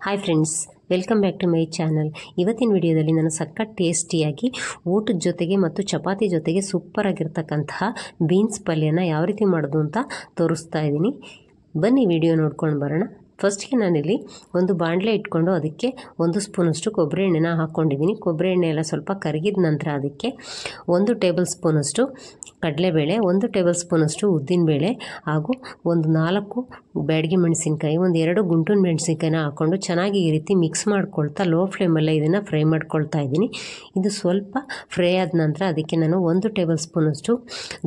Hi friends, welcome back to my channel. ಇವತ್ತಿನ ವಿಡಿಯೋದಲ್ಲಿ ನಾನು ಸಖತ್ ಟೇಸ್ಟಿಯಾಗಿ ಊಟದ ಜೊತೆಗೆ ಮತ್ತು ಚಪಾತಿ ಜೊತೆಗೆ ಸೂಪರ್ ಆಗಿರ್ತಕ್ಕಂತಹ ಬೀನ್ಸ್ ಪಲ್ಯನ ಯಾವ ರೀತಿ ಮಾಡೋದು ಅಂತ ತೋರಿಸ್ತಾ ಇದ್ದೀನಿ. ಬನ್ನಿ ವಿಡಿಯೋ ನೋಡ್ಕೊಂಡು ಬರೋಣ. ಫಸ್ಟ್ಗೆ ನಾನಿಲ್ಲಿ ಒಂದು ಬಾಣಲೆ ಇಟ್ಕೊಂಡು ಅದಕ್ಕೆ 1 ಸ್ಪೂನಷ್ಟು ಕೊಬ್ಬರಿ ಎಣ್ಣೆನ ಹಾಕ್ಕೊಂಡಿದ್ದೀನಿ. ಕೊಬ್ಬರಿ ಎಣ್ಣೆ ಎಲ್ಲ ಸ್ವಲ್ಪ ಕರಗಿದ ನಂತರ ಅದಕ್ಕೆ 1 ಟೇಬಲ್ ಸ್ಪೂನಷ್ಟು ಕಡಲೆಬೇಳೆ, 1 ಟೇಬಲ್ ಸ್ಪೂನಷ್ಟು ಉದ್ದಿನಬೇಳೆ ಹಾಗೂ 4 ಬ್ಯಾಡಗಿ ಮೆಣಸಿನ್ಕಾಯಿ, 2 ಗುಂಟೂರು ಮೆಣಸಿನ್ಕಾಯಿನ ಹಾಕ್ಕೊಂಡು ಚೆನ್ನಾಗಿ ಈ ರೀತಿ ಮಿಕ್ಸ್ ಮಾಡ್ಕೊಳ್ತಾ ಲೋ ಫ್ಲೇಮಲ್ಲೇ ಇದನ್ನು ಫ್ರೈ ಮಾಡ್ಕೊಳ್ತಾ ಇದ್ದೀನಿ. ಇದು ಸ್ವಲ್ಪ ಫ್ರೈ ಆದ ನಂತರ ಅದಕ್ಕೆ ನಾನು 1 ಟೇಬಲ್ ಸ್ಪೂನಷ್ಟು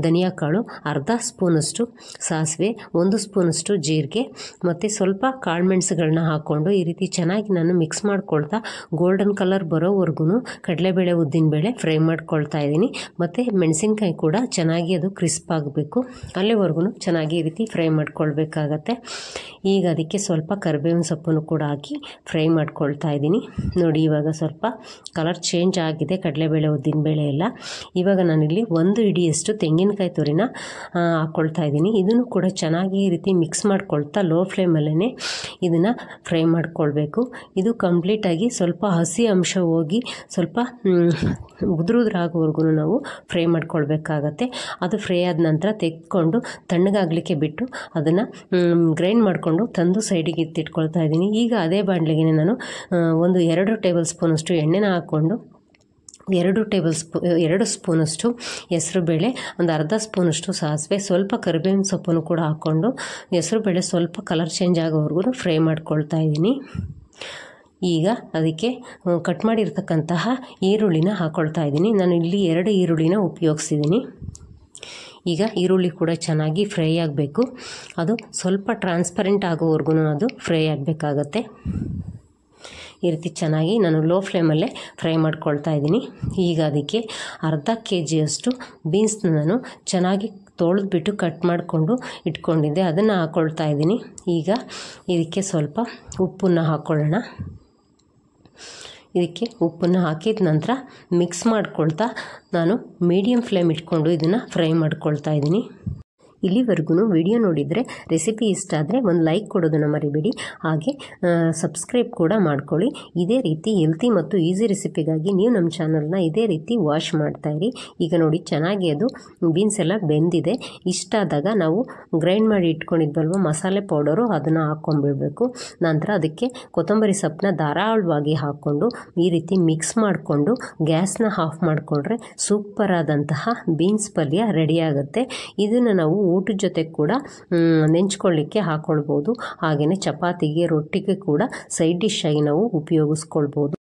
ಧನಿಯಾ ಕಾಳು, ಅರ್ಧ ಸ್ಪೂನಷ್ಟು ಸಾಸಿವೆ, 1 ಸ್ಪೂನಷ್ಟು ಜೀರಿಗೆ ಮತ್ತು ಸ್ವಲ್ಪ ಕಾಳುಮೆಣಸುಗಳನ್ನ ಹಾಕ್ಕೊಂಡು ಈ ರೀತಿ ಚೆನ್ನಾಗಿ ನಾನು ಮಿಕ್ಸ್ ಮಾಡ್ಕೊಳ್ತಾ ಗೋಲ್ಡನ್ ಕಲರ್ ಬರೋವರೆಗೂ ಕಡಲೆಬೇಳೆ ಉದ್ದಿನಬೇಳೆ ಫ್ರೈ ಮಾಡ್ಕೊಳ್ತಾ ಇದ್ದೀನಿ. ಮತ್ತು ಮೆಣಸಿನ್ಕಾಯಿ ಕೂಡ ಚೆನ್ನಾಗಿ ಅದು ಕ್ರಿಸ್ಪ್ ಆಗಬೇಕು, ಅಲ್ಲಿವರೆಗೂ ಚೆನ್ನಾಗಿ ಈ ರೀತಿ ಫ್ರೈ ಮಾಡ್ಕೊಳ್ಬೇಕಾಗತ್ತೆ. ಈಗ ಅದಕ್ಕೆ ಸ್ವಲ್ಪ ಕರಿಬೇವಿನ ಸೊಪ್ಪನ್ನು ಕೂಡ ಹಾಕಿ ಫ್ರೈ ಮಾಡ್ಕೊಳ್ತಾ ಇದ್ದೀನಿ. ನೋಡಿ, ಇವಾಗ ಸ್ವಲ್ಪ ಕಲರ್ ಚೇಂಜ್ ಆಗಿದೆ ಕಡಲೆಬೇಳೆ ಉದ್ದಿನಬೇಳೆ ಎಲ್ಲ. ಇವಾಗ ನಾನಿಲ್ಲಿ 1 ಹಿಡಿಯಷ್ಟು ತೆಂಗಿನಕಾಯಿ ತುರಿನ ಹಾಕ್ಕೊಳ್ತಾ ಇದ್ದೀನಿ. ಇದನ್ನು ಕೂಡ ಚೆನ್ನಾಗಿ ಈ ರೀತಿ ಮಿಕ್ಸ್ ಮಾಡ್ಕೊಳ್ತಾ ಲೋ ಫ್ಲೇಮಲ್ಲೇ ಇದನ್ನು ಫ್ರೈ ಮಾಡ್ಕೊಳ್ಬೇಕು. ಇದು ಕಂಪ್ಲೀಟಾಗಿ ಸ್ವಲ್ಪ ಹಸಿ ಅಂಶ ಹೋಗಿ ಸ್ವಲ್ಪ ಉದುರುದ್ರಾಗೋವರೆಗೂ ನಾವು ಫ್ರೈ ಮಾಡ್ಕೊಳ್ಬೇಕಾಗತ್ತೆ. ಅದು ಫ್ರೈ ಆದ ನಂತರ ತೆಗೆದುಕೊಂಡು ತಣ್ಣಗಾಗಲಿಕ್ಕೆ ಬಿಟ್ಟು ಅದನ್ನು ಗ್ರೈಂಡ್ ಮಾಡಿಕೊಂಡು ತಂದು ಸೈಡಿಗೆ ಎತ್ತಿಟ್ಕೊಳ್ತಾ ಇದ್ದೀನಿ. ಈಗ ಅದೇ ಬಾಣಲೆಗೆ ನಾನು 2 ಟೇಬಲ್ ಸ್ಪೂನಷ್ಟು ಎಣ್ಣೆನ ಹಾಕ್ಕೊಂಡು 2 ಸ್ಪೂನಷ್ಟು ಹೆಸರುಬೇಳೆ, ಒಂದು ಅರ್ಧ ಸ್ಪೂನಷ್ಟು ಸಾಸಿವೆ, ಸ್ವಲ್ಪ ಕರಿಬೇವಿನ ಸೊಪ್ಪನ್ನು ಕೂಡ ಹಾಕ್ಕೊಂಡು ಹೆಸರುಬೇಳೆ ಸ್ವಲ್ಪ ಕಲರ್ ಚೇಂಜ್ ಆಗೋವರೆಗೂ ಫ್ರೈ ಮಾಡ್ಕೊಳ್ತಾ ಇದ್ದೀನಿ. ಈಗ ಅದಕ್ಕೆ ಕಟ್ ಮಾಡಿರ್ತಕ್ಕಂತಹ ಈರುಳ್ಳಿನ ಹಾಕ್ಕೊಳ್ತಾ ಇದ್ದೀನಿ. ನಾನು ಇಲ್ಲಿ 2 ಈರುಳ್ಳಿನ ಉಪಯೋಗಿಸಿದ್ದೀನಿ. ಈಗ ಈರುಳ್ಳಿ ಕೂಡ ಚೆನ್ನಾಗಿ ಫ್ರೈ ಆಗಬೇಕು. ಅದು ಸ್ವಲ್ಪ ಟ್ರಾನ್ಸ್ಪರೆಂಟ್ ಆಗೋವರೆಗೂ ಅದು ಫ್ರೈ ಆಗಬೇಕಾಗತ್ತೆ. ಈ ರೀತಿ ಚೆನ್ನಾಗಿ ನಾನು ಲೋ ಫ್ಲೇಮಲ್ಲೇ ಫ್ರೈ ಮಾಡ್ಕೊಳ್ತಾ ಇದ್ದೀನಿ. ಈಗ ಅದಕ್ಕೆ ಅರ್ಧ kgಯಷ್ಟು ಬೀನ್ಸ್ನ ನಾನು ಚೆನ್ನಾಗಿ ತೊಳೆದ್ಬಿಟ್ಟು ಕಟ್ ಮಾಡಿಕೊಂಡು ಇಟ್ಕೊಂಡಿದ್ದೆ, ಅದನ್ನು ಹಾಕ್ಕೊಳ್ತಾ ಇದ್ದೀನಿ. ಈಗ ಇದಕ್ಕೆ ಸ್ವಲ್ಪ ಉಪ್ಪನ್ನು ಹಾಕ್ಕೊಳ್ಳೋಣ. ಇದಕ್ಕೆ ಉಪ್ಪನ್ನು ಹಾಕಿದ ನಂತರ ಮಿಕ್ಸ್ ಮಾಡ್ಕೊಳ್ತಾ ನಾನು ಮೀಡಿಯಮ್ ಫ್ಲೇಮ್ ಇಟ್ಕೊಂಡು ಇದನ್ನು ಫ್ರೈ ಮಾಡ್ಕೊಳ್ತಾ ಇದ್ದೀನಿ. ಇಲ್ಲಿವರೆಗೂ ವಿಡಿಯೋ ನೋಡಿದರೆ ರೆಸಿಪಿ ಇಷ್ಟ ಆದರೆ ಒಂದು ಲೈಕ್ ಕೊಡೋದನ್ನು ಮರಿಬೇಡಿ. ಹಾಗೆ ಸಬ್ಸ್ಕ್ರೈಬ್ ಕೂಡ ಮಾಡ್ಕೊಳ್ಳಿ. ಇದೇ ರೀತಿ ಹೆಲ್ತಿ ಮತ್ತು ಈಸಿ ರೆಸಿಪಿಗಾಗಿ ನೀವು ನಮ್ಮ ಚಾನಲ್ನ ಇದೇ ರೀತಿ ವಾಶ್ ಮಾಡ್ತಾಯಿರಿ. ಈಗ ನೋಡಿ, ಚೆನ್ನಾಗಿ ಅದು ಬೀನ್ಸ್ ಎಲ್ಲ ಬೆಂದಿದೆ. ಇಷ್ಟ ಆದಾಗ ನಾವು ಗ್ರೈಂಡ್ ಮಾಡಿ ಇಟ್ಕೊಂಡಿದ್ವಲ್ವ ಮಸಾಲೆ ಪೌಡರು, ಅದನ್ನು ಹಾಕ್ಕೊಂಡ್ಬಿಡ್ಬೇಕು. ನಂತರ ಅದಕ್ಕೆ ಕೊತ್ತಂಬರಿ ಸೊಪ್ಪನ್ನ ಧಾರಾಳವಾಗಿ ಹಾಕ್ಕೊಂಡು ಈ ರೀತಿ ಮಿಕ್ಸ್ ಮಾಡಿಕೊಂಡು ಗ್ಯಾಸ್ನ ಆಫ್ ಮಾಡಿಕೊಂಡ್ರೆ ಸೂಪರ್ ಆದಂತಹ ಬೀನ್ಸ್ ಪಲ್ಯ ರೆಡಿಯಾಗುತ್ತೆ. ಇದನ್ನು ನಾವು ಊಟದ ಜೊತೆ ಕೂಡ ನೆಂಚ್ಕೊಳ್ಳಿಕ್ಕೆ ಹಾಕ್ಕೊಳ್ಬೋದು. ಹಾಗೆಯೇ ಚಪಾತಿಗೆ, ರೊಟ್ಟಿಗೆ ಕೂಡ ಸೈಡ್ ಡಿಶ್ ಆಗಿ ನಾವು ಉಪಯೋಗಿಸ್ಕೊಳ್ಬೋದು.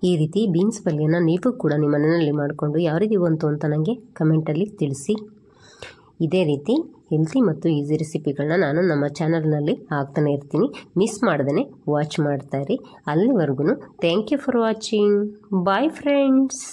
ಈ ರೀತಿ ಬೀನ್ಸ್ ಪಲ್ಯನ ನೀವು ಕೂಡ ನಿಮ್ಮ ಮನೆಯಲ್ಲಿ ಮಾಡಿಕೊಂಡು ಯಾವ ರೀತಿ ಬಂತು ಅಂತ ನನಗೆ ಕಮೆಂಟಲ್ಲಿ ತಿಳಿಸಿ. ಇದೇ ರೀತಿ ಹೆಲ್ತಿ ಮತ್ತು ಈಸಿ ರೆಸಿಪಿಗಳನ್ನ ನಾನು ನಮ್ಮ ಚಾನಲ್ನಲ್ಲಿ ಹಾಕ್ತಾನೆ ಇರ್ತೀನಿ. ಮಿಸ್ ಮಾಡ್ದೇ ವಾಚ್ ಮಾಡ್ತಾಯಿರಿ. ಅಲ್ಲಿವರೆಗೂ thank you for watching. Bye friends.